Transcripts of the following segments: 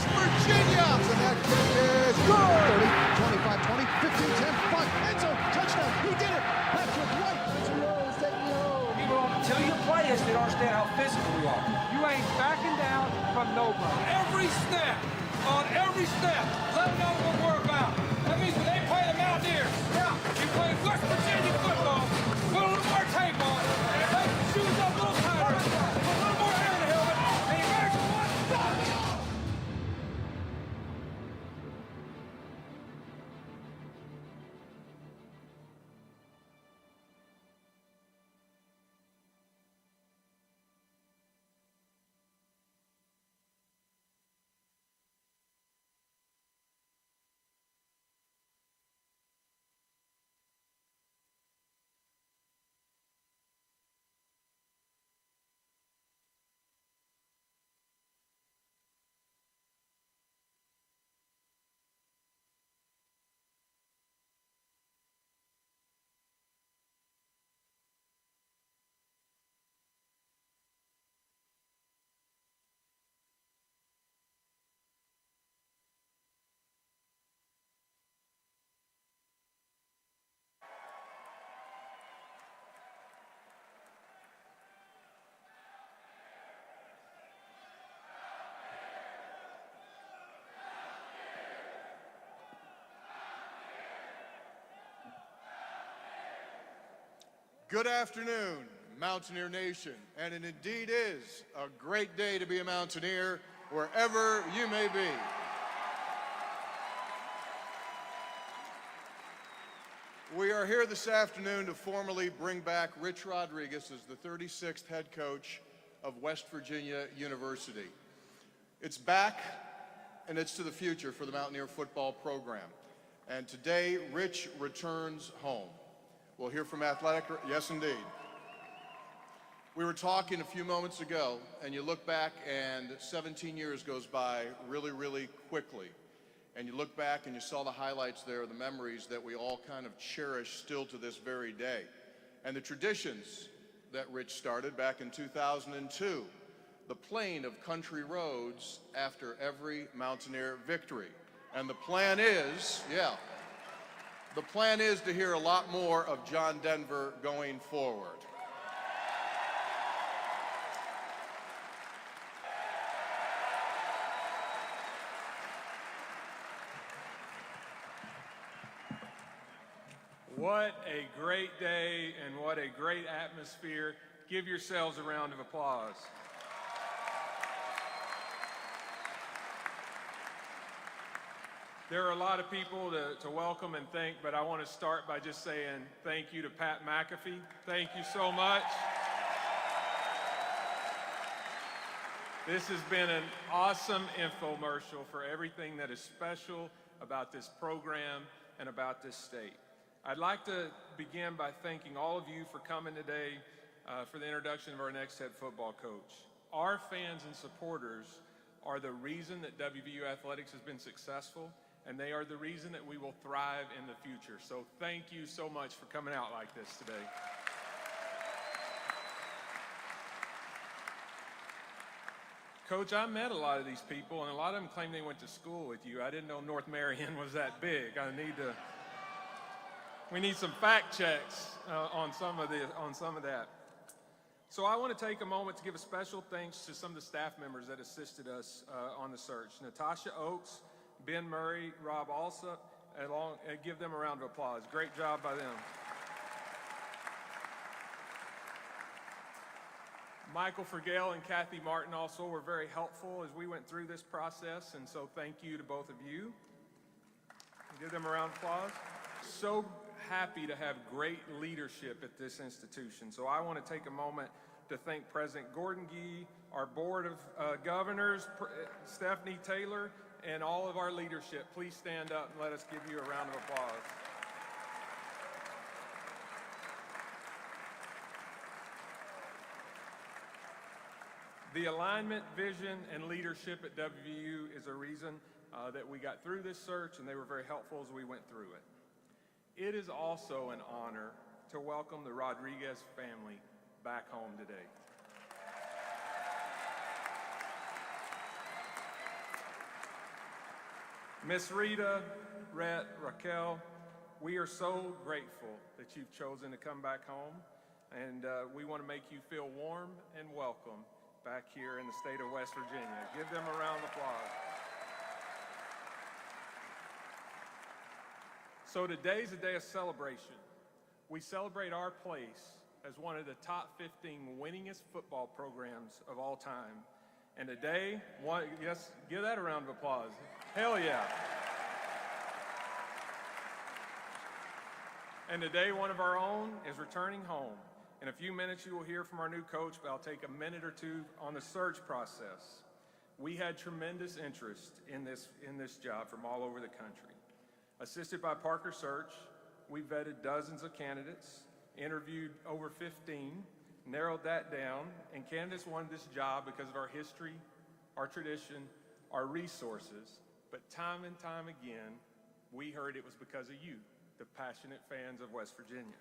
West Virginia. So that kick is good. 25-20, 15-10, punt, end zone, touchdown. He did it. Patrick White. Rose taking it home. People until you play us, they don't understand how physical we are. You ain't backing down from nobody. Every snap, on every snap, let them know what we're about. That means when they play the Mountaineers, now you play West Virginia football, put a little more tape on, make the shoes up a little tighter, put a little more air in the helmet, and you better go on. Good afternoon, Mountaineer Nation, and it indeed is a great day to be a Mountaineer wherever you may be. We are here this afternoon to formally bring back Rich Rodriguez as the 36th head coach of West Virginia University. It's back, and it's to the future for the Mountaineer football program. And today, Rich returns home. We'll hear from athletic, yes indeed. We were talking a few moments ago, and you look back and 17 years goes by really, really quickly. And you look back and you saw the highlights there, the memories that we all kind of cherish still to this very day. And the traditions that Rich started back in 2002, the playing of country roads after every Mountaineer victory. And the plan is, the plan is to hear a lot more of John Denver going forward. What a great day and what a great atmosphere. Give yourselves a round of applause. There are a lot of people to welcome and thank, but I want to start by just saying thank you to Pat McAfee. Thank you so much. This has been an awesome infomercial for everything that is special about this program and about this state. I'd like to begin by thanking all of you for coming today for the introduction of our next head football coach. Our fans and supporters are the reason that WVU athletics has been successful, and they are the reason that we will thrive in the future. So thank you so much for coming out like this today. Coach, I met a lot of these people, and a lot of them claim they went to school with you. I didn't know North Marion was that big. We need some fact checks on some of that. So I want to take a moment to give a special thanks to some of the staff members that assisted us on the search. Natasha Oakes, Ben Murray, Rob Alsop, give them a round of applause. Great job by them. Michael Fergale and Kathy Martin also were very helpful as we went through this process, and so thank you to both of you. Give them a round of applause. So happy to have great leadership at this institution. So I want to take a moment to thank President Gordon Gee, our Board of Governors, Stephanie Taylor, and all of our leadership. Please stand up and let us give you a round of applause. The alignment, vision, and leadership at WVU is a reason that we got through this search, and they were very helpful as we went through it. It is also an honor to welcome the Rodriguez family back home today. Miss Rita, Rhett, Raquel, we are so grateful that you've chosen to come back home, and we want to make you feel warm and welcome back here in the state of West Virginia. Give them a round of applause. So today's a day of celebration. We celebrate our place as one of the top 15 winningest football programs of all time. And today, yes, give that a round of applause. Hell yeah. And today, one of our own is returning home. In a few minutes, you will hear from our new coach, but I'll take a minute or two on the search process. We had tremendous interest in this job from all over the country. Assisted by Parker Search, we vetted dozens of candidates, interviewed over 15, narrowed that down, and candidates wanted this job because of our history, our tradition, our resources, but time and time again, we heard it was because of you, the passionate fans of West Virginia.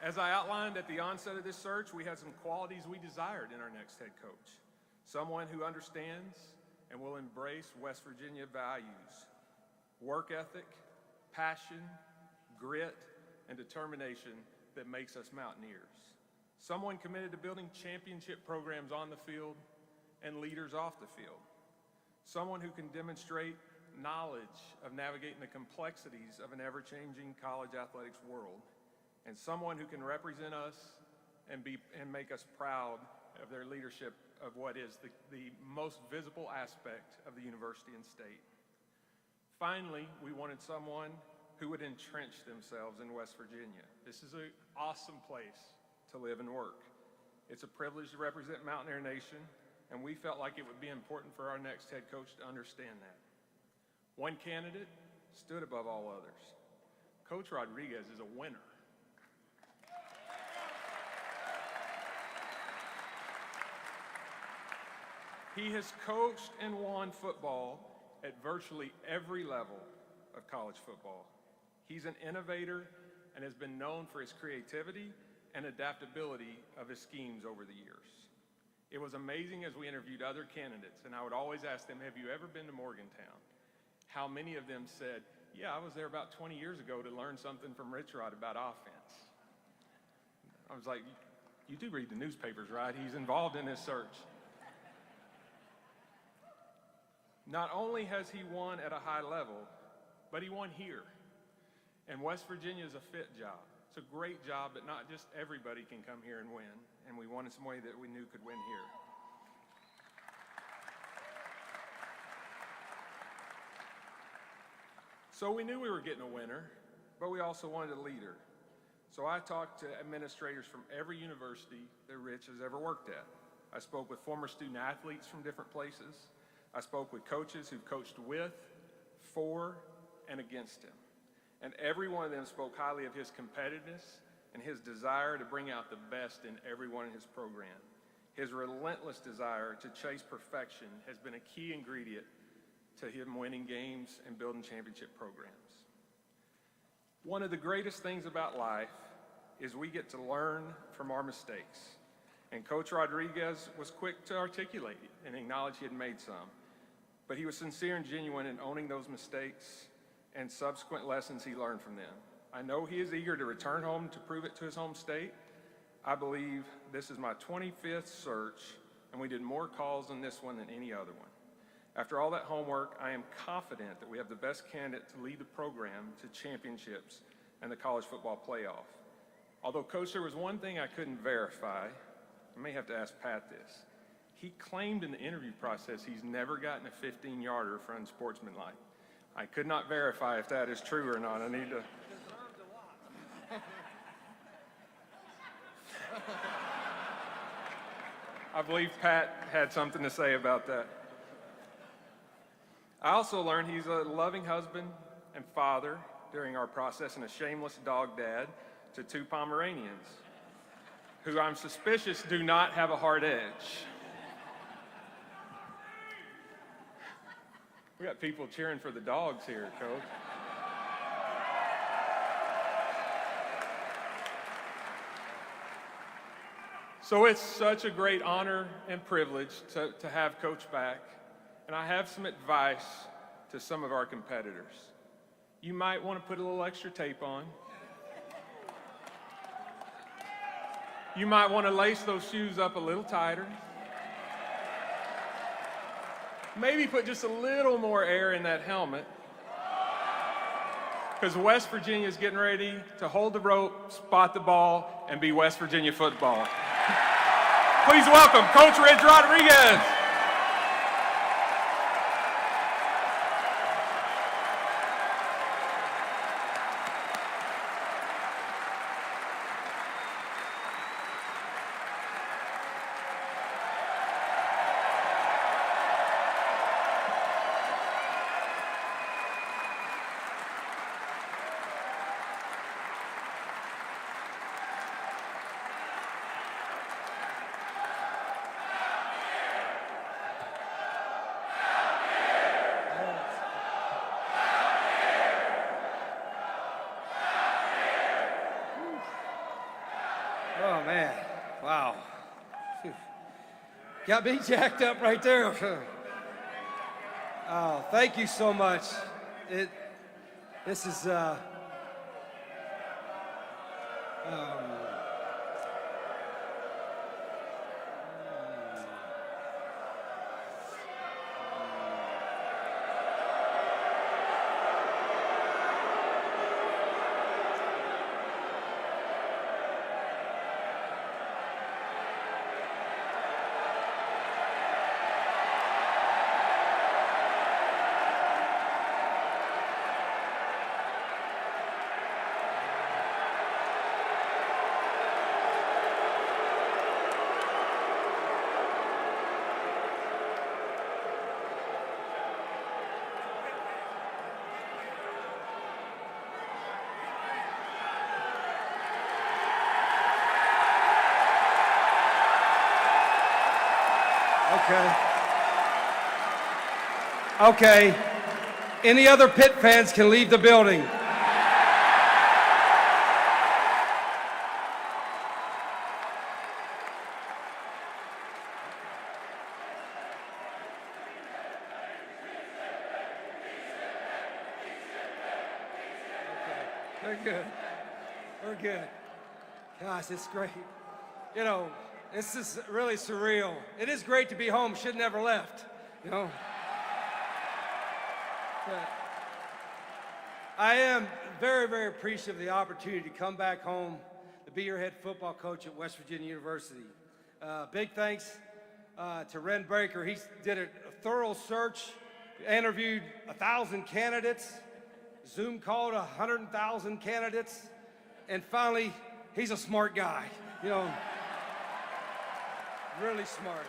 As I outlined at the onset of this search, we had some qualities we desired in our next head coach. Someone who understands and will embrace West Virginia values, work ethic, passion, grit, and determination that makes us mountaineers. Someone committed to building championship programs on the field and leaders off the field. Someone who can demonstrate knowledge of navigating the complexities of an ever-changing college athletics world. And someone who can represent us and make us proud of their leadership of what is the most visible aspect of the university and state. Finally, we wanted someone who would entrench themselves in West Virginia. This is an awesome place to live and work. It's a privilege to represent Mountaineer Nation, and we felt like it would be important for our next head coach to understand that. One candidate stood above all others. Coach Rodriguez is a winner. He has coached and won football at virtually every level of college football. He's an innovator and has been known for his creativity and adaptability of his schemes over the years. It was amazing as we interviewed other candidates, and I would always ask them, have you ever been to Morgantown? How many of them said, yeah, I was there about 20 years ago to learn something from Rich Rod about offense. I was like, you do read the newspapers, right? He's involved in this search. Not only has he won at a high level, but he won here. And West Virginia is a fit job. It's a great job, but not just everybody can come here and win. And we wanted somebody that we knew could win here. So we knew we were getting a winner, but we also wanted a leader. So I talked to administrators from every university that Rich has ever worked at. I spoke with former student athletes from different places. I spoke with coaches who've coached with, for, and against him. And every one of them spoke highly of his competitiveness and his desire to bring out the best in everyone in his program. His relentless desire to chase perfection has been a key ingredient to him winning games and building championship programs. One of the greatest things about life is we get to learn from our mistakes. And Coach Rodriguez was quick to articulate it and acknowledge he had made some. But he was sincere and genuine in owning those mistakes and subsequent lessons he learned from them. I know he is eager to return home to prove it to his home state. I believe this is my 25th search, and we did more calls on this one than any other one. After all that homework, I am confident that we have the best candidate to lead the program to championships and the college football playoff. Although, Coach, there was one thing I couldn't verify. I may have to ask Pat this. He claimed in the interview process he's never gotten a 15-yarder for unsportsmanlike. I could not verify if that is true or not. I need to. I believe Pat had something to say about that. I also learned he's a loving husband and father during our process and a shameless dog dad to 2 Pomeranians, who I'm suspicious do not have a hard edge. We got people cheering for the dogs here, Coach. So it's such a great honor and privilege to have Coach back, and I have some advice to some of our competitors. You might want to put a little extra tape on. You might want to lace those shoes up a little tighter. Maybe put just a little more air in that helmet, because West Virginia is getting ready to hold the rope, spot the ball, and be West Virginia football. Please welcome Coach Rich Rodriguez. Oh, man. Wow. Phew. Got me jacked up right there. Oh, thank you so much. This is, Okay. Any other Pitt fans can leave the building. We're good. We're good. Gosh, it's great. You know, this is really surreal. It is great to be home. Should never left, you know. But I am very, very appreciative of the opportunity to come back home to be your head football coach at West Virginia University. Big thanks to Ren Baker. He did a thorough search, interviewed 1,000 candidates, Zoom called 100,000 candidates, and finally, he's a smart guy, you know, really smart.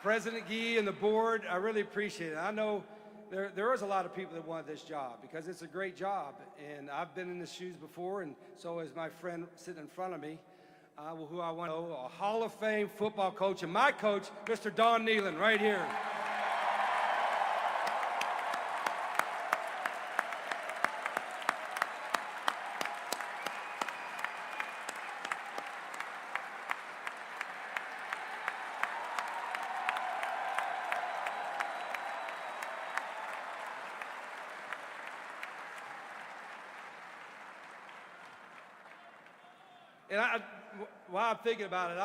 President Gee and the board, I really appreciate it. I know there is a lot of people that want this job because it's a great job, and I've been in the shoes before, and so is my friend sitting in front of me, who I want to know, a Hall of Fame football coach, and my coach, Mr. Don Nealon, right here. And while I'm thinking about it,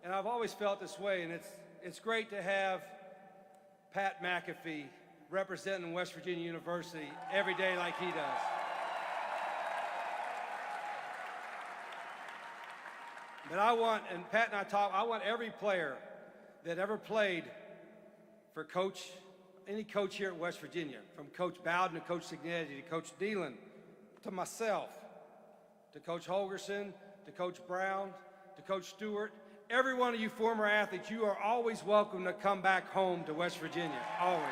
and I've always felt this way, and it's great to have Pat McAfee representing West Virginia University every day like he does. But and Pat and I talk, I want every player that ever played for any coach here at West Virginia, from Coach Bowden to Coach Signetti to Coach Nealon to myself, to Coach Holgerson, to Coach Brown, to Coach Stewart, every one of you former athletes, you are always welcome to come back home to West Virginia, always.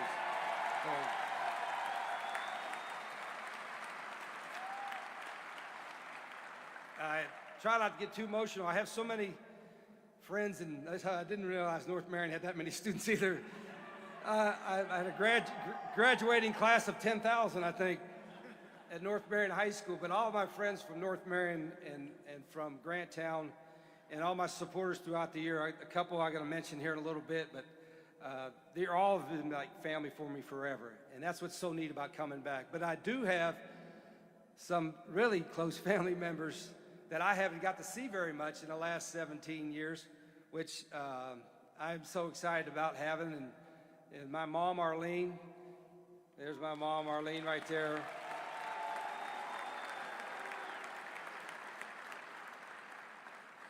I try not to get too emotional. I have so many friends, and I didn't realize North Marion had that many students either. I had a graduating class of 10,000, I think, at North Marion High School, but all of my friends from North Marion and from Grant Town and all my supporters throughout the year. A couple I'm going to mention here in a little bit, but they're all been like family for me forever, and that's what's so neat about coming back. But I do have some really close family members that I haven't got to see very much in the last 17 years, which I'm so excited about having. And my mom, Arlene, there's my mom, Arlene, right there.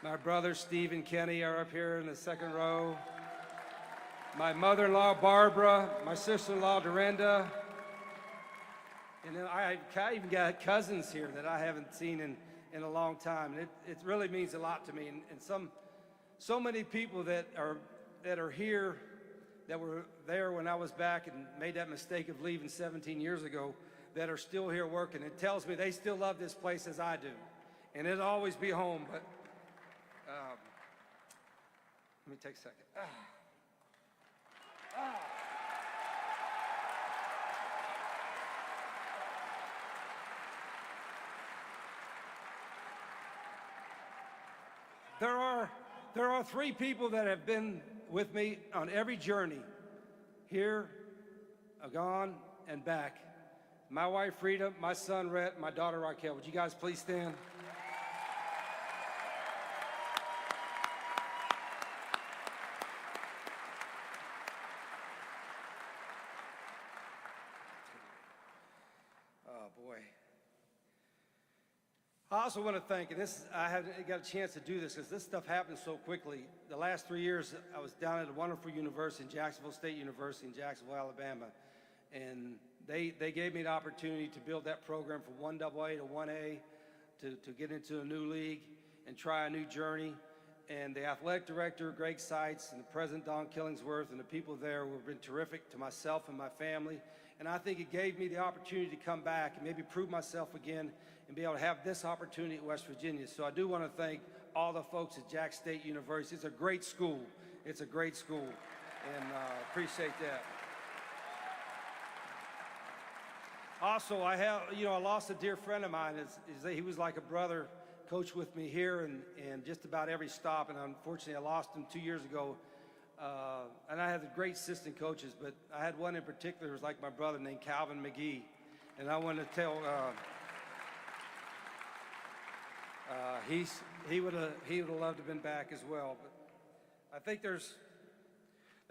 My brothers, Steve and Kenny, are up here in the second row. My mother-in-law, Barbara, my sister-in-law, Dorinda. And then I even got cousins here that I haven't seen in a long time. And it really means a lot to me. And so many people that are here that were there when I was back and made that mistake of leaving 17 years ago that are still here working. It tells me they still love this place as I do. And it'll always be home, but let me take a second. There are three people that have been with me on every journey, here, gone, and back. My wife, Frida, my son, Rhett, my daughter, Raquel. Would you guys please stand? I also want to thank, and I haven't got a chance to do this because this stuff happens so quickly. The last 3 years, I was down at a wonderful university, Jacksonville State University in Jacksonville, Alabama, and they gave me the opportunity to build that program from 1AA to 1A, to get into a new league and try a new journey. And the athletic director, Greg Seitz, and the president, Don Killingsworth, and the people there have been terrific to myself and my family. And I think it gave me the opportunity to come back and maybe prove myself again and be able to have this opportunity at West Virginia. So I do want to thank all the folks at Jack State University. It's a great school. It's a great school, and appreciate that. Also, I lost a dear friend of mine. He was like a brother, coached with me here and just about every stop, and unfortunately I lost him 2 years ago. And I had great assistant coaches, but I had one in particular who was like my brother named Calvin McGee. And I want to tell, he would have loved to have been back as well. But I think there's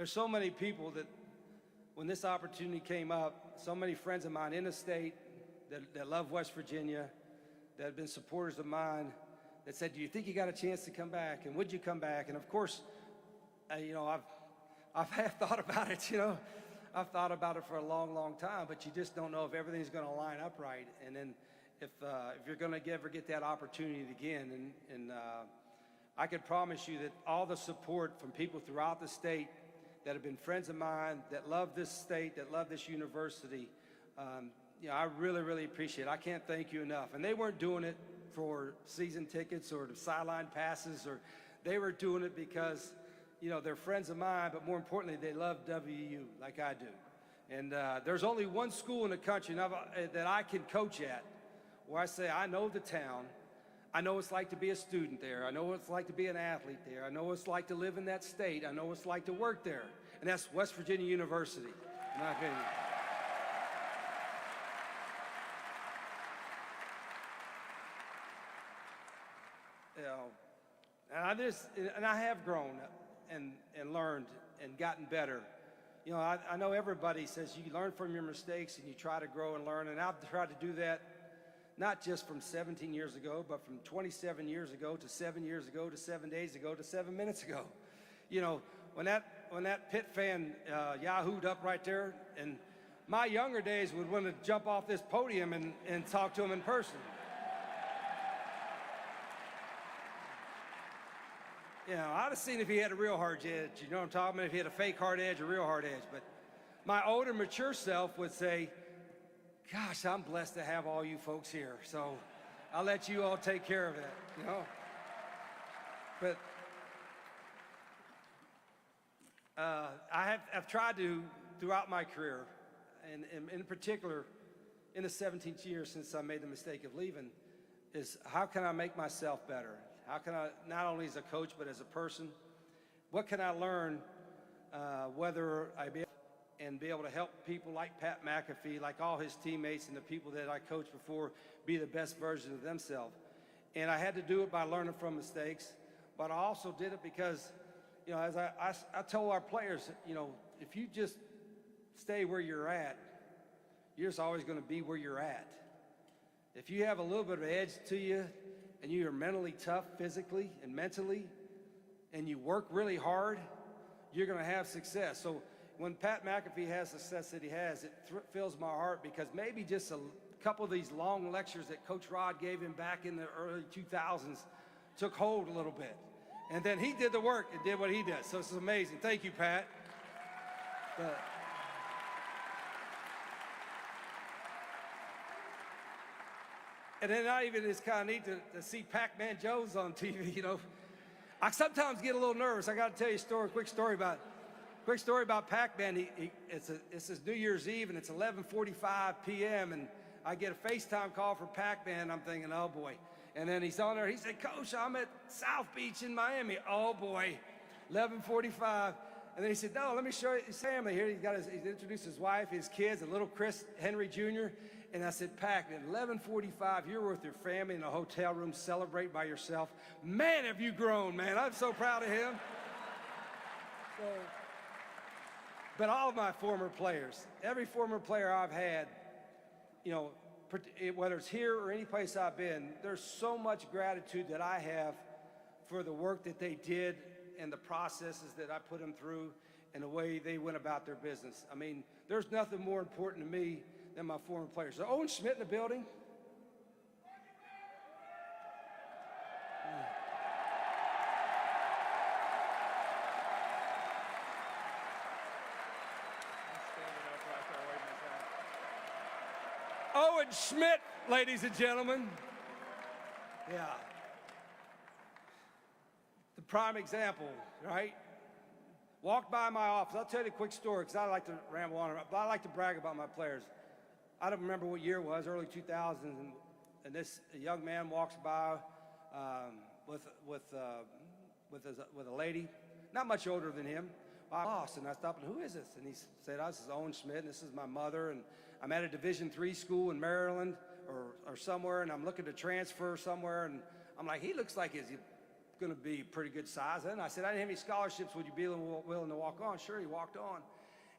so many people that when this opportunity came up, so many friends of mine in the state that love West Virginia, that have been supporters of mine, that said, do you think you got a chance to come back? And would you come back? And of course, I've thought about it, I've thought about it for a long, long time, but you just don't know if everything's going to line up right. And then if you're going to ever get that opportunity again, and I can promise you that all the support from people throughout the state that have been friends of mine, that love this state, that love this university, I really, really appreciate it. I can't thank you enough. And they weren't doing it for season tickets or the sideline passes, or they were doing it because they're friends of mine, but more importantly, they love WVU like I do. And there's only one school in the country that I can coach at where I say, I know the town, I know what it's like to be a student there, I know what it's like to be an athlete there, I know what it's like to live in that state, I know what it's like to work there, and that's West Virginia University, in my opinion. And I have grown and learned and gotten better. I know everybody says you learn from your mistakes and you try to grow and learn, and I've tried to do that not just from 17 years ago, but from 27 years ago to 7 years ago to 7 days ago to 7 minutes ago. When that Pitt fan yahooed up right there, and my younger days would want to jump off this podium and talk to him in person. I'd have seen if he had a real hard edge, you know what I'm talking about, if he had a fake hard edge or real hard edge. But my older, mature self would say, gosh, I'm blessed to have all you folks here. So I'll let you all take care of that, But I've tried to, throughout my career, and in particular, in the 17th year since I made the mistake of leaving, is how can I make myself better? How can I, not only as a coach, but as a person, what can I learn whether I be able to help people like Pat McAfee, like all his teammates and the people that I coached before, be the best version of themselves. And I had to do it by learning from mistakes, but I also did it because, you know, as I tell our players, you know, if you just stay where you're at, you're just always going to be where you're at. If you have a little bit of edge to you and you are mentally tough physically and mentally, and you work really hard, you're going to have success. So when Pat McAfee has the success that he has, it fills my heart because maybe just a couple of these long lectures that Coach Rod gave him back in the early 2000s took hold a little bit. And then he did the work and did what he did. So this is amazing. Thank you, Pat. And then it's kind of neat to see Pac-Man Joe's on TV, you know. I sometimes get a little nervous. I got to tell you a quick story about Pac-Man. It's his New Year's Eve, and it's 11:45 p.m., and I get a FaceTime call from Pac-Man, and I'm thinking, oh, boy. And then he's on there. He said, Coach, I'm at South Beach in Miami. Oh, boy, 11:45. And then he said, no, let me show you his family here. He's introduced his wife, his kids, and little Chris Henry Jr., and I said, Pac, at 11:45, you're with your family in a hotel room, celebrate by yourself. Man, have you grown, man. I'm so proud of him. But all of my former players, every former player I've had, you know, whether it's here or any place I've been, there's so much gratitude that I have for the work that they did and the processes that I put them through and the way they went about their business. I mean, there's nothing more important to me than my former players. So Owen Schmidt in the building. Owen Schmidt, ladies and gentlemen. Yeah. The prime example, right? Walked by my office. I'll tell you a quick story because I like to ramble on, but I like to brag about my players. I don't remember what year it was, early 2000s, and this young man walks by with a lady, not much older than him. I lost, and I stopped, and who is this? And he said, this is Owen Schmidt, and this is my mother, and I'm at a Division III school in Maryland or somewhere, and I'm looking to transfer somewhere, and I'm like, he looks like he's going to be pretty good size. And I said, I didn't have any scholarships. Would you be willing to walk on? Sure, he walked on.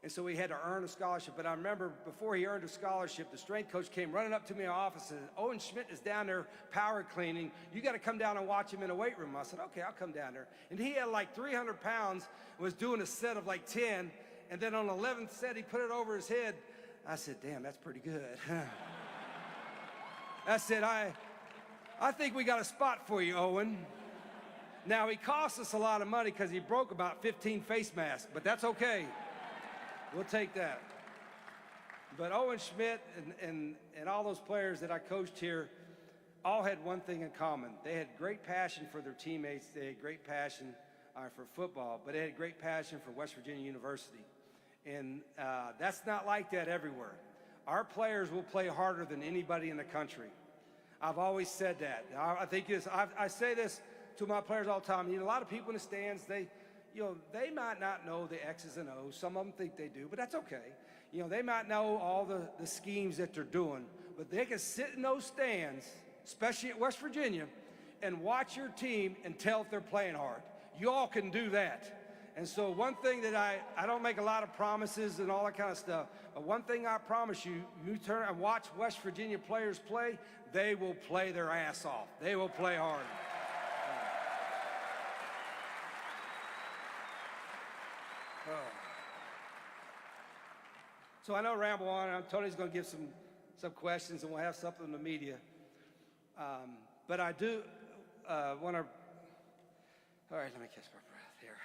And so he had to earn a scholarship. But I remember before he earned a scholarship, the strength coach came running up to me in my office and said, Owen Schmidt is down there power cleaning. You got to come down and watch him in a weight room. I said, okay, I'll come down there. And he had like 300 pounds, was doing a set of like 10. And then on the 11th set, he put it over his head. I said, damn, that's pretty good. I said, I think we got a spot for you, Owen. Now, he cost us a lot of money because he broke about 15 face masks, but that's okay. We'll take that. But Owen Schmidt and all those players that I coached here all had one thing in common. They had great passion for their teammates. They had great passion for football, but they had great passion for West Virginia University. And that's not like that everywhere. Our players will play harder than anybody in the country. I've always said that. I think I say this to my players all the time. You know, a lot of people in the stands, they might not know the X's and O's. Some of them think they do, but that's okay. You know, they might know all the schemes that they're doing, but they can sit in those stands, especially at West Virginia, and watch your team and tell if they're playing hard. You all can do that. And so one thing that I don't make a lot of promises and all that kind of stuff, but one thing I promise you, you turn and watch West Virginia players play, they will play their ass off. They will play hard. So I know ramble on. Tony's going to give some questions, and we'll have something in the media. But I do want to. All right, let me catch my breath here.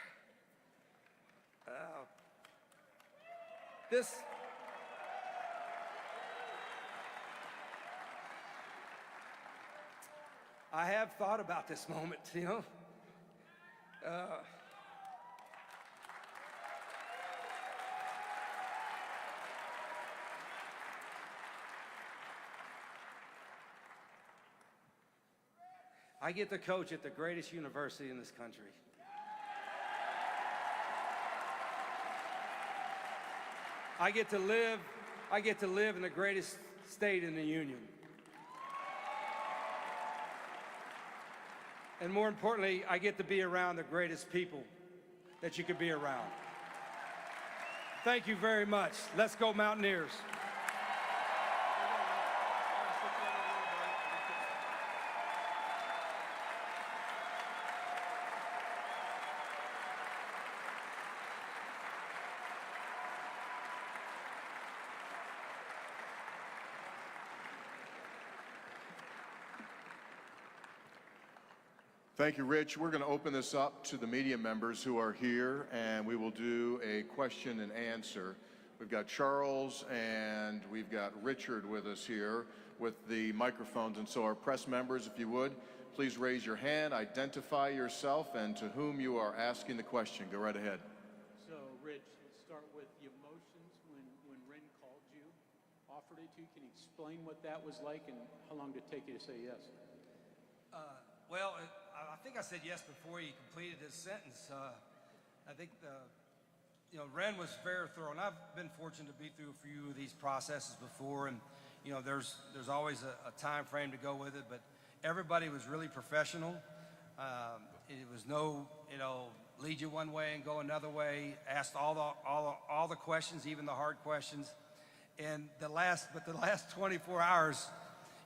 I have thought about this moment, you know. I get to coach at the greatest university in this country. I get to live in the greatest state in the union. And more importantly, I get to be around the greatest people that you could be around. Thank you very much. Let's go Mountaineers. Thank you, Rich. We're going to open this up to the media members who are here, and we will do a question and answer. We've got Charles and we've got Richard with us here with the microphones, and so our press members, if you would, please raise your hand, identify yourself, and to whom you are asking the question. Go right ahead. So, Rich, let's start with the emotions when Ren called you, offered it to you. Can you explain what that was like, and how long did it take you to say yes? Well, I think I said yes before he completed his sentence. I think Ren was very thorough, and I've been fortunate to be through a few of these processes before, and there's always a time frame to go with it, but everybody was really professional. It was no, lead you one way and go another way. Asked all the questions, even the hard questions, and the last 24 hours.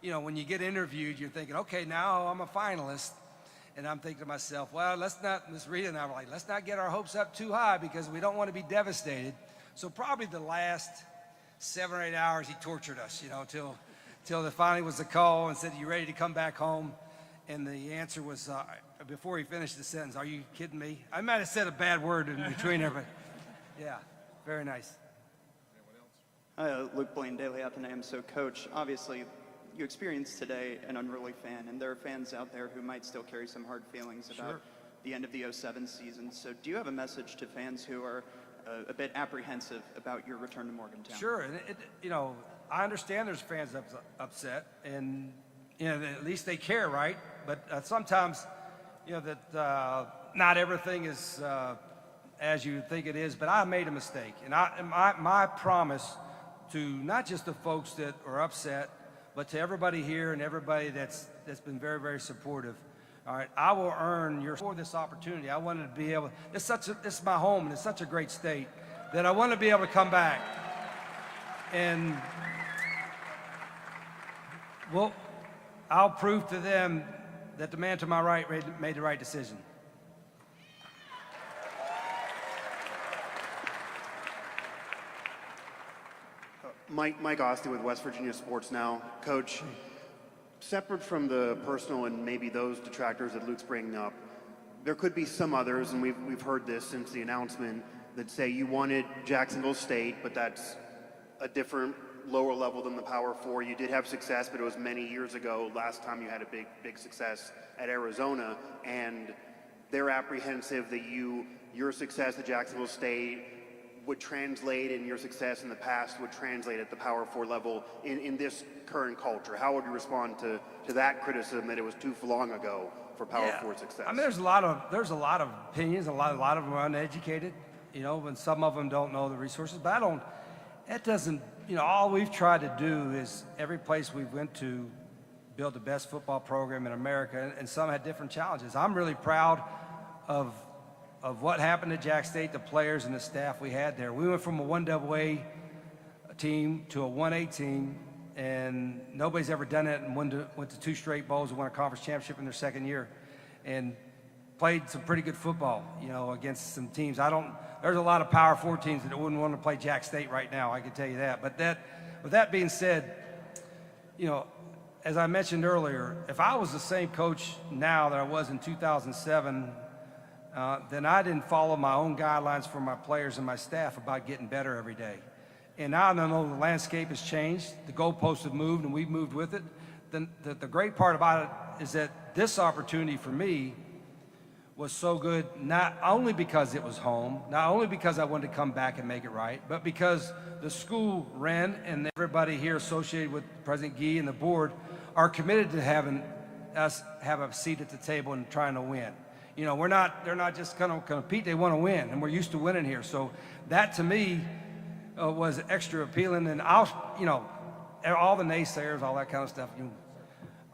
When you get interviewed, you're thinking, okay, now I'm a finalist. And I'm thinking to myself, well, Miss Rita and I were like, let's not get our hopes up too high because we don't want to be devastated. So probably the last 7 or 8 hours, he tortured us, till there finally was a call and said, you ready to come back home? And the answer was, before he finished the sentence, are you kidding me? I might have said a bad word in between there, but yeah, very nice. Hi, Luke Blaine, Daily Athenaeum. So, Coach, obviously, you experienced today an unruly fan, and there are fans out there who might still carry some hard feelings about the end of the 07 season. So do you have a message to fans who are a bit apprehensive about your return to Morgantown? Sure, and I understand there's fans upset, and at least they care, right? But sometimes, that not everything is as you think it is. But I made a mistake, and my promise to not just the folks that are upset, but to everybody here and everybody that's been very, very supportive. All right, I will earn for this opportunity. I wanted to be able. This is my home, and it's such a great state that I want to be able to come back. And I'll prove to them that the man to my right made the right decision. Mike Osti with West Virginia Sports Now. Coach, separate from the personal and maybe those detractors that Luke's bringing up, there could be some others, and we've heard this since the announcement, that say you wanted Jacksonville State, but that's a different lower level than the Power Four. You did have success, but it was many years ago, last time you had a big success at Arizona, and they're apprehensive that your success at Jacksonville State would translate, and your success in the past would translate at the Power Four level in this current culture. How would you respond to that criticism that it was too long ago for Power Four success? I mean, there's a lot of opinions. A lot of them are uneducated, and some of them don't know the resources. But it doesn't. All we've tried to do is every place we went to build the best football program in America, and some had different challenges. I'm really proud of what happened at Jack State, the players and the staff we had there. We went from a 1AA team to a 1A team, and nobody's ever done it, and went to 2 straight bowls and won a conference championship in their second year, and played some pretty good football, against some teams. There's a lot of Power 4 teams that wouldn't want to play Jack State right now, I can tell you that. But with that being said, as I mentioned earlier, if I was the same coach now that I was in 2007, then I didn't follow my own guidelines for my players and my staff about getting better every day. And now I know the landscape has changed, the goalposts have moved, and we've moved with it. The great part about it is that this opportunity for me was so good, not only because it was home, not only because I wanted to come back and make it right, but because the school, Ren, and everybody here associated with President Gee and the board are committed to having us have a seat at the table and trying to win. You know, they're not just going to compete, they want to win, and we're used to winning here. So that to me was extra appealing. And you know, all the naysayers, all that kind of stuff,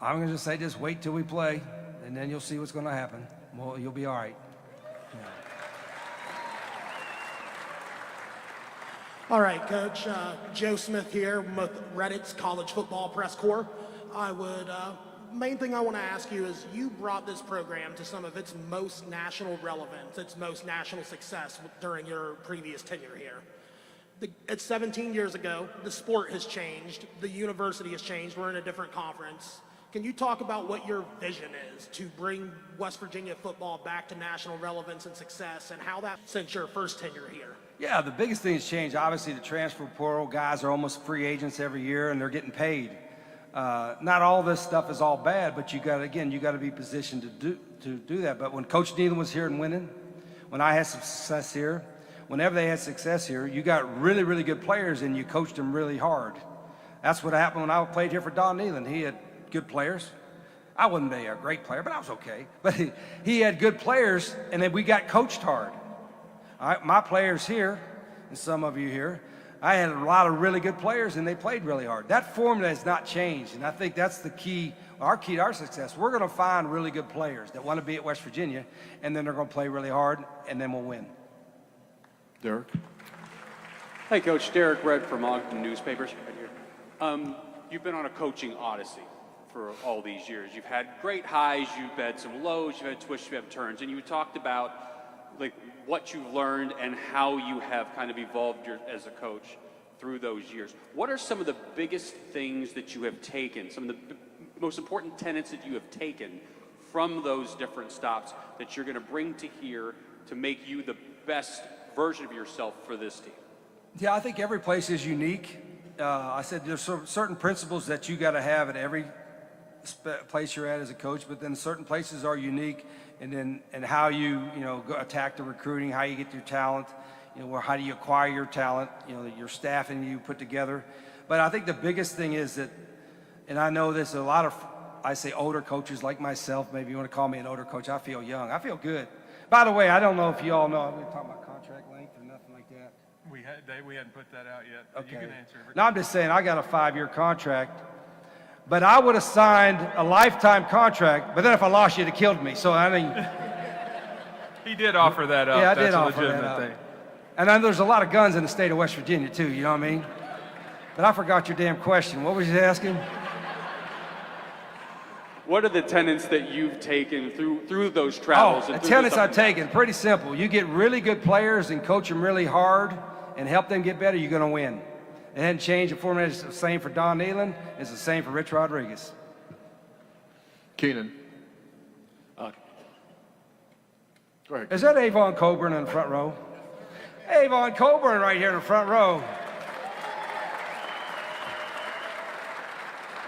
I'm going to just say, just wait till we play, and then you'll see what's going to happen. Well, you'll be all right. Yeah. All right, Coach. Joe Smith here with Reddit's College Football Press Corps. Main thing I want to ask you is, you brought this program to some of its most national relevance, its most national success during your previous tenure here. It's 17 years ago. The sport has changed. The university has changed. We're in a different conference. Can you talk about what your vision is to bring West Virginia football back to national relevance and success, and how that since your first tenure here? Yeah, the biggest thing that's changed, obviously, the transfer portal. Guys are almost free agents every year, and they're getting paid. Not all this stuff is all bad, but you got to be positioned to do that. But when Coach Nealon was here and winning, when I had some success here, whenever they had success here, you got really, really good players, and you coached them really hard. That's what happened when I played here for Don Nealon. He had good players. I wasn't a great player, but I was okay. But he had good players, and then we got coached hard. All right, my players here, and some of you here, I had a lot of really good players, and they played really hard. That formula has not changed, and I think that's the key, our key to our success. We're going to find really good players that want to be at West Virginia, and then they're going to play really hard, and then we'll win. Derek? Hey, Coach. Derek Red from Ogden Newspapers. Right here. You've been on a coaching odyssey for all these years. You've had great highs, you've had some lows, you've had twists, you've had turns, and you talked about like what you've learned and how you have kind of evolved as a coach through those years. What are some of the biggest things that you have taken, some of the most important tenets that you have taken from those different stops that you're going to bring to here to make you the best version of yourself for this team? Yeah, I think every place is unique. I said there's certain principles that you got to have at every place you're at as a coach, but then certain places are unique, and how you go attack the recruiting, how you get your talent, how do you acquire your talent, your staff and you put together. But I think the biggest thing is that, and I know there's a lot of, I say older coaches like myself, maybe you want to call me an older coach, I feel young, I feel good. By the way, I don't know if you all know, we're talking about contract length or nothing like that. We hadn't put that out yet. Okay. You can answer. No, I'm just saying I got a 5-year contract, but I would have signed a lifetime contract, but then if I lost you, it'd have killed me. So, I mean. He did offer that up. Yeah, I That's did a offer legitimate that up. thing. And then there's a lot of guns in the state of West Virginia, too, you know what I mean? But I forgot your damn question. What was you asking? What are the tenets that you've taken through those travels? The tenets I've taken, pretty simple. You get really good players and coach them really hard and help them get better, you're going to win. It hadn't changed. The format is the same for Don Nealon. It's the same for Rich Rodriguez. Keenan. Go ahead. Is that Avon Coburn in the front row? Avon Coburn right here in the front row.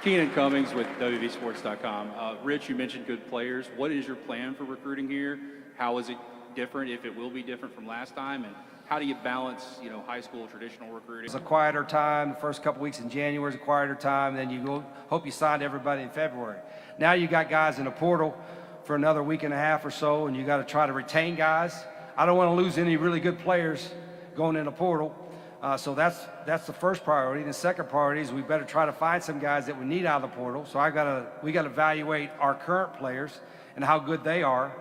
Keenan Cummings with WVSports.com. Rich, you mentioned good players. What is your plan for recruiting here? How is it different, if it will be different from last time? And how do you balance, high school traditional recruiting? It's a quieter time. The first couple weeks in January is a quieter time. Then you hope you signed everybody in February. Now you got guys in the portal for another week and a half or so, and you got to try to retain guys. I don't want to lose any really good players going in the portal. So that's the first priority. The second priority is we better try to find some guys that we need out of the portal. So we got to evaluate our current players and how good they are.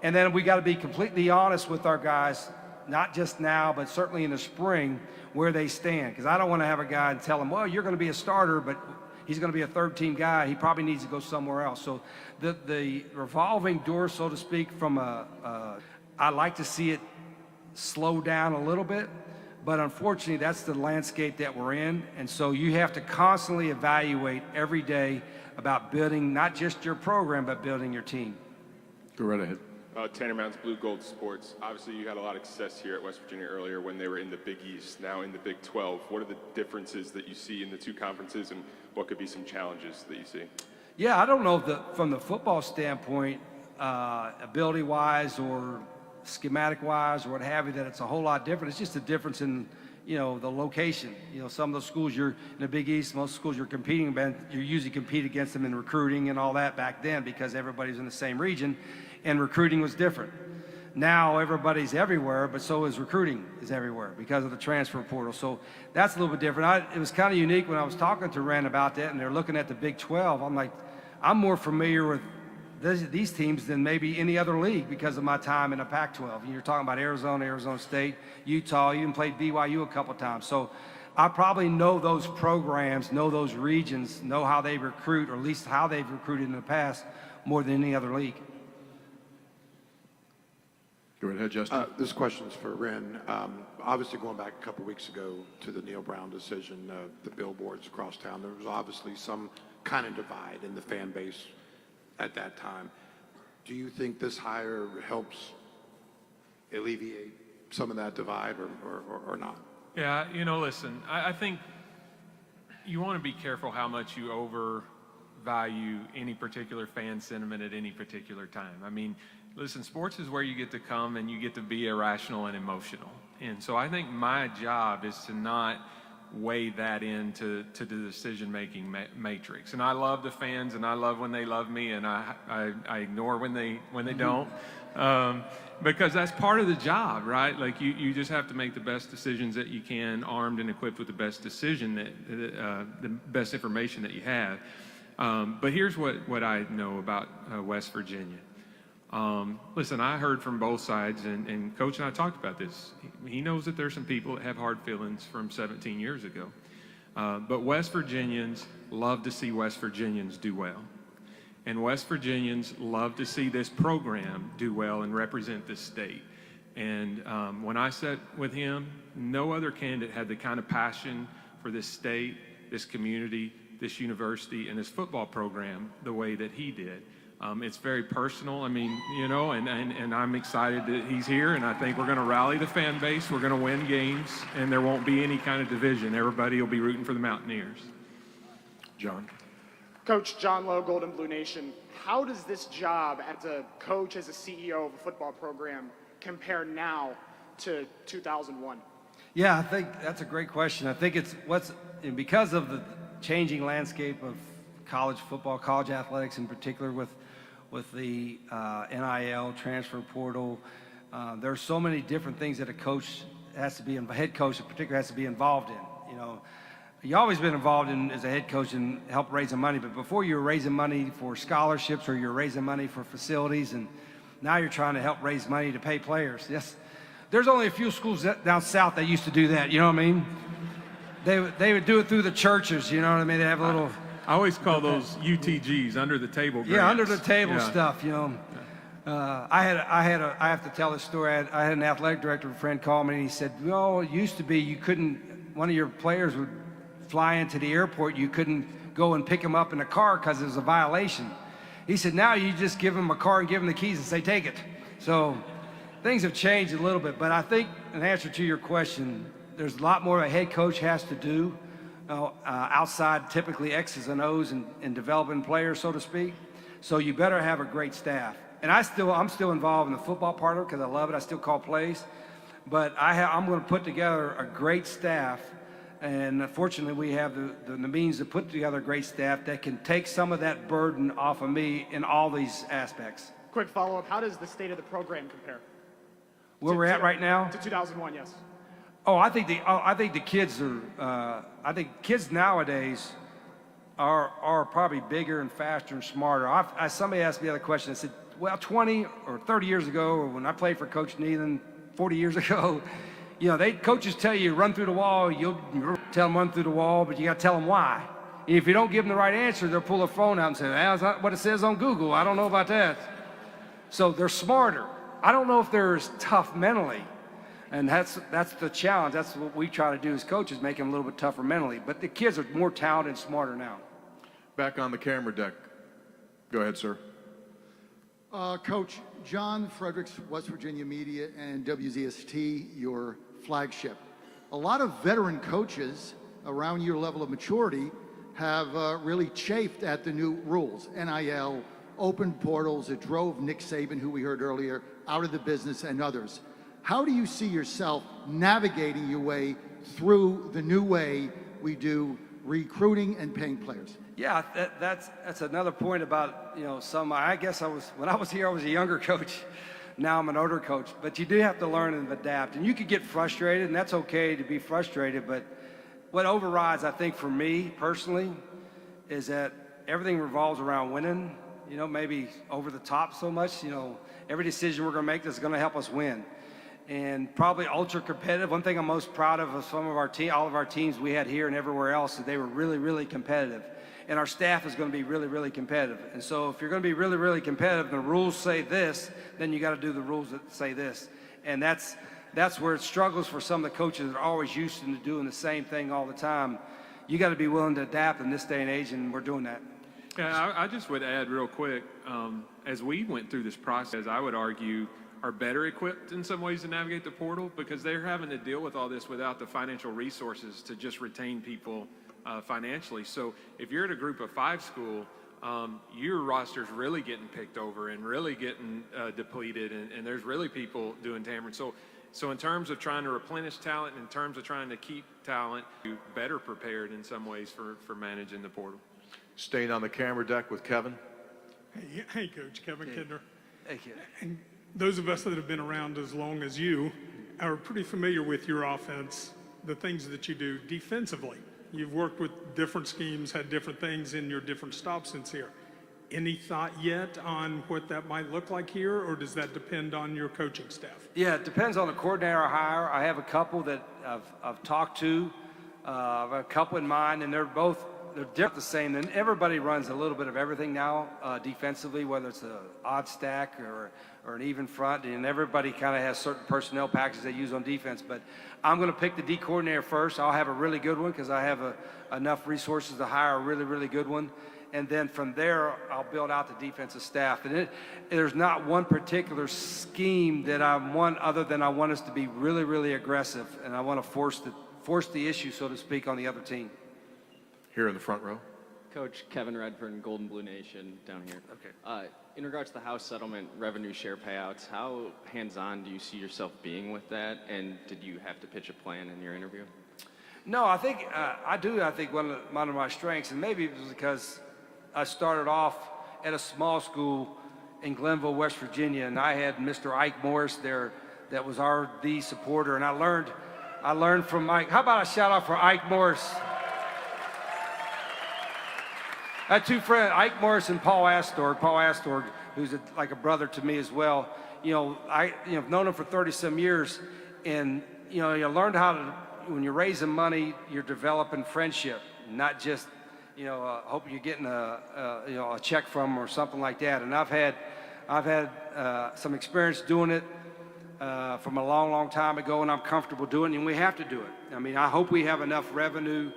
And then we got to be completely honest with our guys, not just now, but certainly in the spring, where they stand. Because I don't want to have a guy and tell him, well, you're going to be a starter, but he's going to be a third-team guy. He probably needs to go somewhere else. So the revolving door, so to speak, I like to see it slow down a little bit. But unfortunately, that's the landscape that we're in. And so you have to constantly evaluate every day about building not just your program, but building your team. Go right ahead. Tanner Mountains Blue Gold Sports. Obviously, you had a lot of success here at West Virginia earlier when they were in the Big East, now in the Big 12. What are the differences that you see in the two conferences, and what could be some challenges that you see? Yeah, I don't know if from the football standpoint, ability-wise or schematic-wise or what have you, that it's a whole lot different. It's just a difference in you know, the location. You know, some of the schools you're in the Big East, most schools you're competing against, you usually compete against them in recruiting and all that back then because everybody's in the same region, and recruiting was different. Now everybody's everywhere, but so is recruiting is everywhere because of the transfer portal. So that's a little bit different. It was kind of unique when I was talking to Ren about that, and they're looking at the Big 12. I'm like, I'm more familiar with these teams than maybe any other league because of my time in the Pac-12. You're talking about Arizona, Arizona State, Utah, you even played BYU a couple times. So I probably know those programs, know those regions, know how they recruit, or at least how they've recruited in the past more than any other league. Go ahead, Justin. This question is for Ren. Obviously, going back a couple weeks ago to the Neil Brown decision, the billboards across town, there was obviously some kind of divide in the fan base at that time. Do you think this hire helps alleviate some of that divide or not? Yeah, you know, listen, I think you want to be careful how much you overvalue any particular fan sentiment at any particular time. I mean, listen, sports is where you get to come and you get to be irrational and emotional. And so I think my job is to not weigh that into the decision-making matrix. And I love the fans, and I love when they love me, and I ignore when they don't, because that's part of the job, right? Like you just have to make the best decisions that you can, armed and equipped with the best decision the best information that you have. But here's what I know about West Virginia. Listen, I heard from both sides, and Coach and I talked about this. He knows that there's some people that have hard feelings from 17 years ago. But West Virginians love to see West Virginians do well. And West Virginians love to see this program do well and represent this state. And when I sat with him, no other candidate had the kind of passion for this state, this community, this university, and this football program the way that he did. It's very personal. I mean, you know, and I'm excited that he's here, and I think we're going to rally the fan base. We're going to win games, and there won't be any kind of division. Everybody will be rooting for the Mountaineers. John. Coach John Lowe, Golden Blue Nation. How does this job as a coach, as a CEO of a football program compare now to 2001? Yeah, I think that's a great question. I think it's because of the changing landscape of college football, college athletics in particular, with the NIL, transfer portal. There's so many different things that a coach has to be, a head coach in particular, has to be involved in. You know, you've always been involved in as a head coach and help raising money, but before you were raising money for scholarships or you're raising money for facilities, and now you're trying to help raise money to pay players. Yes, there's only a few schools down south that used to do that. You know what I mean? They would do it through the churches. You know what I mean? They have a little. I always call those UTGs, under the table grants. Yeah, under the table stuff, you know. I have to tell this story. I had an athletic director, a friend, call me, and he said, well, it used to be you couldn't, one of your players would fly into the airport, you couldn't go and pick him up in a car because it was a violation. He said, now you just give him a car and give him the keys and say, take it. So things have changed a little bit, but I think in answer to your question, there's a lot more a head coach has to do. Outside typically X's and O's and developing players, so to speak. So you better have a great staff. And I'm still involved in the football part of it because I love it. I still call plays. But I'm going to put together a great staff. And fortunately, we have the means to put together a great staff that can take some of that burden off of me in all these aspects. Quick follow-up, how does the state of the program compare? Where we're at right now? To 2001, yes. Oh, I think the kids are. I think kids nowadays are probably bigger and faster and smarter. Somebody asked me the other question. I said, well, 20 or 30 years ago, or when I played for Coach Nealon 40 years ago, you know, coaches tell you run through the wall. You'll tell them run through the wall, but you got to tell them why. And if you don't give them the right answer, they'll pull their phone out and say, that's not what it says on Google. I don't know about that. So they're smarter. I don't know if they're as tough mentally. And that's the challenge. That's what we try to do as coaches, make them a little bit tougher mentally. But the kids are more talented and smarter now. Back on the camera deck. Go ahead, sir. Coach, John Fredericks, West Virginia Media, and WZST, your flagship. A lot of veteran coaches around your level of maturity have really chafed at the new rules. NIL, open portals, it drove Nick Saban, who we heard earlier, out of the business, and others. How do you see yourself navigating your way through the new way we do recruiting and paying players. Yeah, that's another point about, I guess when I was here, I was a younger coach. Now I'm an older coach, but you do have to learn and adapt. And you could get frustrated, and that's okay to be frustrated, but what overrides, I think, for me personally, is that everything revolves around winning, maybe over the top so much, every decision we're going to make that's going to help us win. And probably ultra competitive. One thing I'm most proud of some of our all of our teams we had here and everywhere else, is they were really, really competitive. And our staff is going to be really, really competitive. And so if you're going to be really, really competitive and the rules say this, then you got to do the rules that say this. And that's where it struggles for some of the coaches that are always used to doing the same thing all the time. You got to be willing to adapt in this day and age, and we're doing that. Yeah, I just would add real quick, as we went through this process, I would argue are better equipped in some ways to navigate the portal, because they're having to deal with all this without the financial resources to just retain people financially. So if you're at a group of 5 school, your roster's really getting picked over and really getting depleted, and there's really people doing tampering. So in terms of trying to replenish talent, in terms of trying to keep talent, you're better prepared in some ways for managing the portal. Staying on the camera deck with Kevin. Hey Coach, Kevin Kidner. Hey, kid. And those of us that have been around as long as you are pretty familiar with your offense, the things that you do defensively. You've worked with different schemes, had different things in your different stops since here. Any thought yet on what that might look like here, or does that depend on your coaching staff? Yeah, it depends on the coordinator I hire. I have a couple that I've talked to. I have a couple in mind, and they're different the same. And everybody runs a little bit of everything now defensively, whether it's an odd stack or an even front, and everybody kind of has certain personnel packages they use on defense. But I'm going to pick the D coordinator first. I'll have a really good one because I have enough resources to hire a really, really good one. And then from there, I'll build out the defensive staff. And there's not one particular scheme that I want other than I want us to be really, really aggressive. And I want to force the issue, so to speak, on the other team. Here in the front row. Coach Kevin Redford, Golden Blue Nation, down here. Okay. In regards to the House settlement revenue share payouts, how hands-on do you see yourself being with that? And did you have to pitch a plan in your interview? No, I think I do. I think one of my strengths, and maybe it was because I started off at a small school in Glenville, West Virginia, and I had Mr. Ike Morris there that was the supporter, and I learned from Mike. How about a shout out for Ike Morris? I had 2 friends, Ike Morris and Paul Astorg. Paul Astorg, who's like a brother to me as well. I've known him for 30-some years, and you learned how to, when you're raising money, you're developing friendship, not just hope you're getting a check from or something like that. And I've had some experience doing it from a long, long time ago, and I'm comfortable doing it, and we have to do it. I mean, I hope we have enough revenue,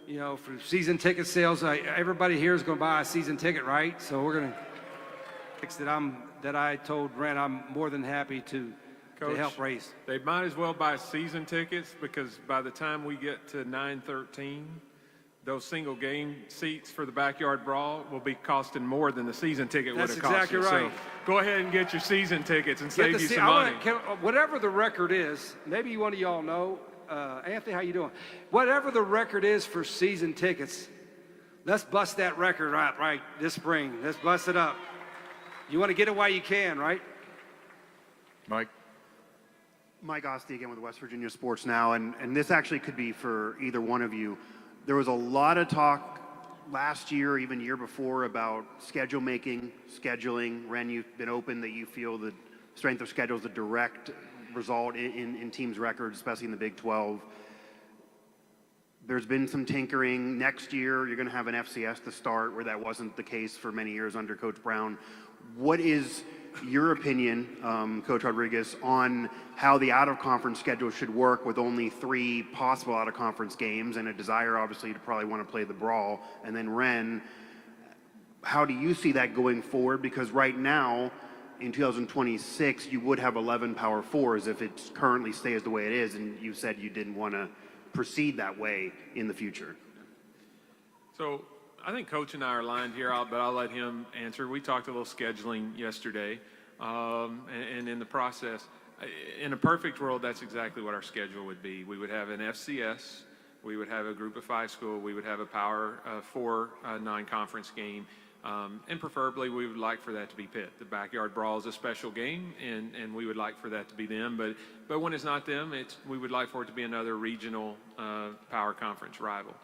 for season ticket sales. Everybody here is going to buy a season ticket, right? So we're going to that I told Ren I'm more than happy to help raise. They might as well buy season tickets, because by the time we get to 9/13, those single game seats for the backyard brawl will be costing more than the season ticket would have cost exactly you. Right. So go ahead and get your season tickets and save you some money. Whatever the record is, maybe one of y'all know, Anthony, how you doing? Whatever the record is for season tickets, let's bust that record right this spring. Let's bust it up. You want to get it while you can, right? Mike. Mike Osti again with West Virginia Sports Now, and this actually could be for either one of you. There was a lot of talk last year, even year before, about schedule making, scheduling. Ren, you've been open that you feel the strength of schedule is a direct result in teams' records, especially in the Big 12. There's been some tinkering. Next year, you're going to have an FCS to start, where that wasn't the case for many years under Coach Brown. What is your opinion, Coach Rodriguez, on how the out-of-conference schedule should work with only 3 possible out-of-conference games and a desire, obviously, to probably want to play the brawl? And then, Ren, how do you see that going forward? Because right now, in 2026, you would have 11 Power Fours if it currently stays the way it is, and you said you didn't want to proceed that way in the future. So I think Coach and I are aligned here, but I'll let him answer. We talked a little scheduling yesterday. and in the process, in a perfect world, that's exactly what our schedule would be. We would have an FCS, we would have a group of 5 school, we would have a Power 4 non-conference game, and preferably we would like for that to be Pitt. The Backyard Brawl is a special game, and we would like for that to be them. But when it's not them, we would like for it to be another regional Power Conference rival.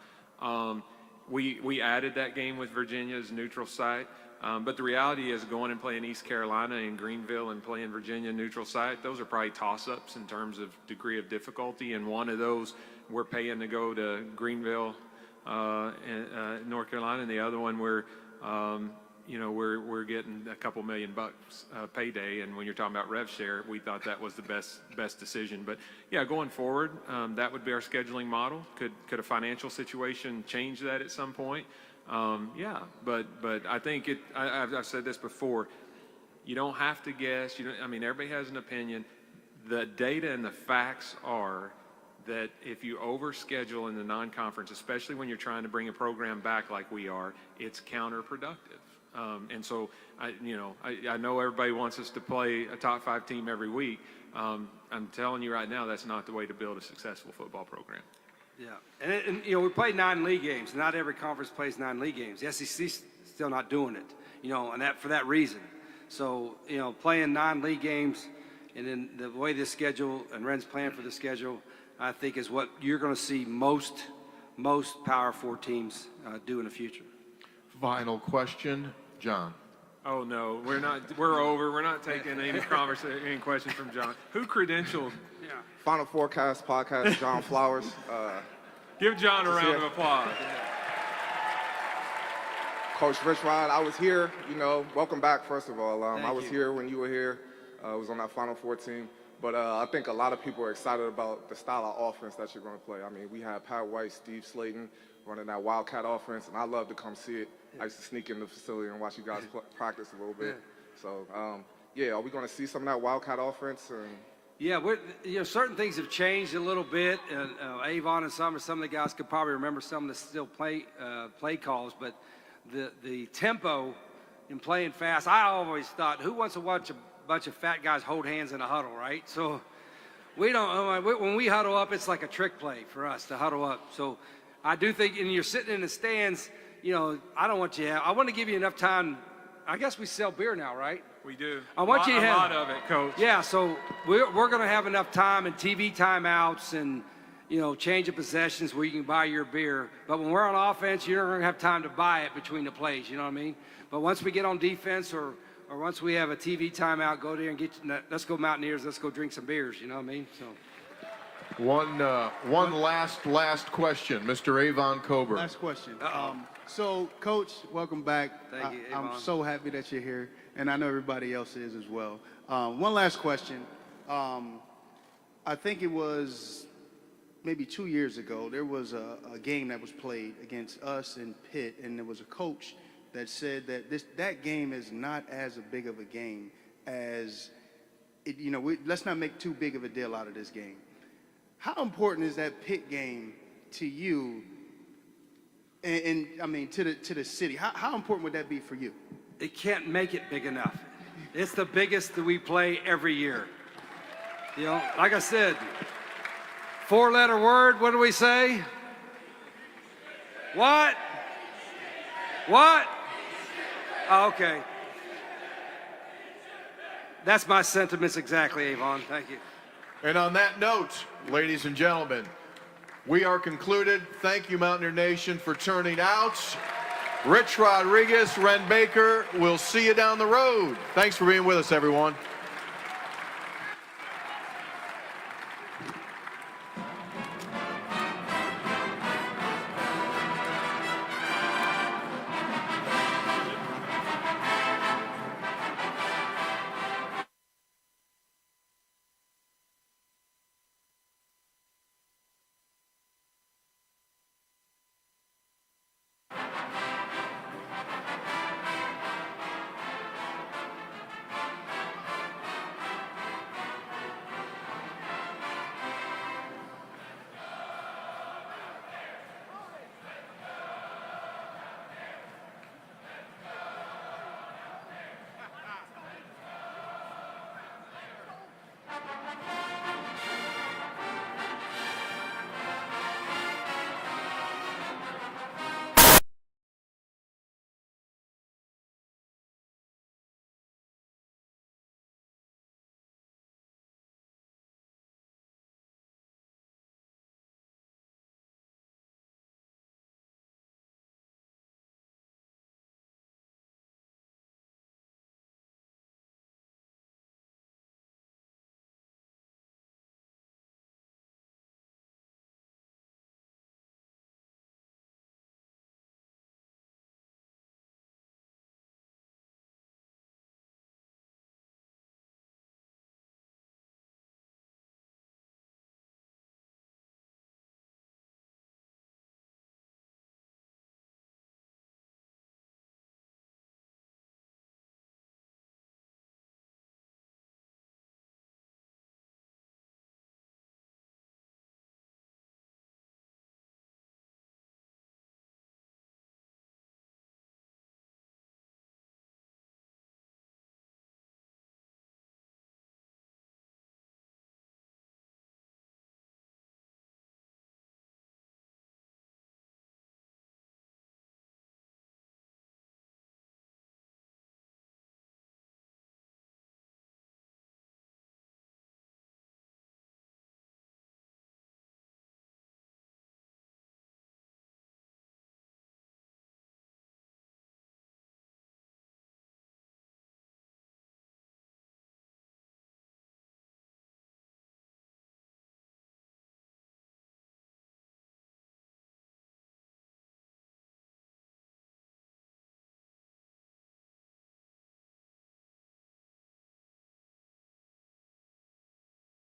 We added that game with Virginia as neutral site. But the reality is going and playing East Carolina and Greenville and playing Virginia neutral site, those are probably toss-ups in terms of degree of difficulty. And one of those, we're paying to go to Greenville, North Carolina, and the other one we're getting a couple $1 million payday. And when you're talking about rev share, we thought that was the best decision. But yeah, going forward, that would be our scheduling model. Could a financial situation change that at some point? Yeah, but I think I've said this before. You don't have to guess. Everybody has an opinion. The data and the facts are that if you overschedule in the non-conference, especially when you're trying to bring a program back like we are, it's counterproductive. And so, I know everybody wants us to play a top 5 team every week. I'm telling you right now, that's not the way to build a successful football program. Yeah, and we play 9 league games. Not every conference plays 9 league games. The SEC's still not doing it, and that for that reason. So, playing 9 league games, and then the way this schedule and Ren's plan for the schedule, I think is what you're going to see most Power 4 teams do in the future. Final question, John. Oh no, we're not. We're over. We're not taking any questions from John. Who credentialed? Yeah. Final Forecast podcast, John Flowers. Give John a round of applause. Coach Rich Rod, I was here. Welcome back. First of all, I was you. here when you were here. I was on that Final Four team. But I think a lot of people are excited about the style of offense that you're going to play. We had Pat White, Steve Slayton running that Wildcat offense, and I love to come see it. I used to sneak in the facility and watch you guys practice a little bit. So, are we going to see some of that Wildcat offense? Yeah, certain things have changed a little bit. Avon and some of the guys could probably remember some of the still play calls, but the tempo in playing fast, I always thought, who wants to watch a bunch of fat guys hold hands in a huddle, right? So we don't. When we huddle up, it's like a trick play for us to huddle up. So I do think, and you're sitting in the stands, I don't want you. I want to give you enough time. I guess we sell beer now, right? We do. I want you to have a lot of it, Coach. Yeah, so we're going to have enough time and TV timeouts and change of possessions where you can buy your beer. But when we're on offense, you're not going to have time to buy it between the plays. You know what I mean? But once we get on defense or once we have a TV timeout, go there and let's go Mountaineers. Let's go drink some beers. You know what I mean? So. One last question, Mr. Avon Coburn. Last question. So, Coach, welcome back. Thank you, I'm so happy that you're here, and I know everybody else is as well. One last question. I think it was maybe 2 years ago. There was a game that was played against us and Pitt, and there was a coach that said that that game is not as big of a game as it. Let's not make too big of a deal out of this game. How important is that Pitt game to you? And to the city. How important would that be for you? It can't make it big enough. It's the biggest that we play every year. Like I said, 4-letter word. What do we say? What? Oh, okay. That's my sentiments exactly, Avon. Thank you. And on that note, ladies and gentlemen, we are concluded. Thank you, Mountaineer Nation, for turning out. Rich Rodriguez, Ren Baker, we'll see you down the road. Thanks for being with us, everyone.